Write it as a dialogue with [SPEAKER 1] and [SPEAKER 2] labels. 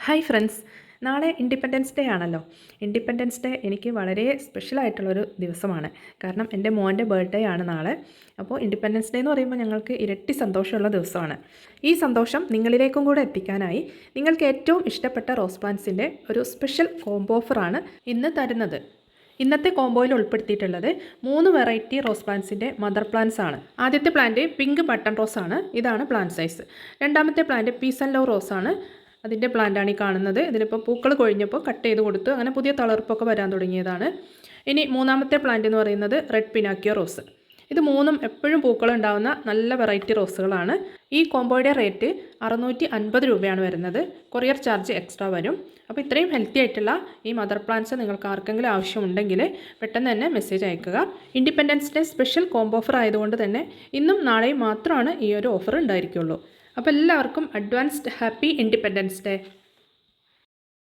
[SPEAKER 1] Hi friends, നാളെ independence day ആണല്ലോ. Independence day എനിക്ക് വളരെ സ്പെഷ്യലായിട്ടുള്ളൊരു ദിവസമാണ്. കാരണം എൻ്റെ മോൻ്റെ ബർത്ത്ഡേ ആണ് നാളെ. അപ്പോൾ ഇൻഡിപെൻഡൻസ് ഡേ എന്ന് പറയുമ്പോൾ ഞങ്ങൾക്ക് ഇരട്ടി സന്തോഷമുള്ള ദിവസമാണ്. ഈ സന്തോഷം നിങ്ങളിലേക്കും കൂടെ എത്തിക്കാനായി നിങ്ങൾക്ക് ഏറ്റവും ഇഷ്ടപ്പെട്ട റോസ് പ്ലാന്റ്സിൻ്റെ ഒരു സ്പെഷ്യൽ കോംബോ ഓഫറാണ് ഇന്ന് തരുന്നത്. ഇന്നത്തെ കോംബോയിൽ ഉൾപ്പെടുത്തിയിട്ടുള്ളത് 3 വെറൈറ്റി റോസ് പ്ലാന്റ്സിൻ്റെ മദർ പ്ലാന്റ്സ് ആണ്. ആദ്യത്തെ പ്ലാന്റ് പിങ്ക് ബട്ടൺ റോസ് ആണ്. ഇതാണ് പ്ലാന്റ് സൈസ്. രണ്ടാമത്തെ plant piece and love rose ആണ്. അതിൻ്റെ പ്ലാന്റാണ് ഈ കാണുന്നത്. ഇതിലിപ്പോൾ പൂക്കൾ കൊഴിഞ്ഞപ്പോൾ കട്ട് ചെയ്ത് കൊടുത്ത് അങ്ങനെ പുതിയ തളിർപ്പൊക്കെ വരാൻ തുടങ്ങിയതാണ്. ഇനി മൂന്നാമത്തെ പ്ലാന്റ് എന്ന് പറയുന്നത് റെഡ് പിനാക്കിയോ റോസ്. ഇത് മൂന്നും എപ്പോഴും പൂക്കൾ ഉണ്ടാകുന്ന നല്ല വെറൈറ്റി റോസുകളാണ്. ഈ കോംബോയുടെ റേറ്റ് 650 രൂപയാണ് വരുന്നത്. കൊറിയർ ചാർജ് എക്സ്ട്രാ വരും. അപ്പോൾ ഇത്രയും ഹെൽത്തി ആയിട്ടുള്ള ഈ മദർ പ്ലാന്റ്സ് നിങ്ങൾക്ക് ആർക്കെങ്കിലും ആവശ്യമുണ്ടെങ്കിൽ പെട്ടെന്ന് തന്നെ മെസ്സേജ് അയക്കുക. Independence day special combo offer ആയതുകൊണ്ട് തന്നെ ഇന്നും നാളെയും മാത്രമാണ് ഈ ഒരു ഓഫർ ഉണ്ടായിരിക്കുള്ളൂ. അപ്പോൾ എല്ലാവർക്കും അഡ്വാൻസ്ഡ് ഹാപ്പി ഇൻഡിപെൻഡൻസ് ഡേ.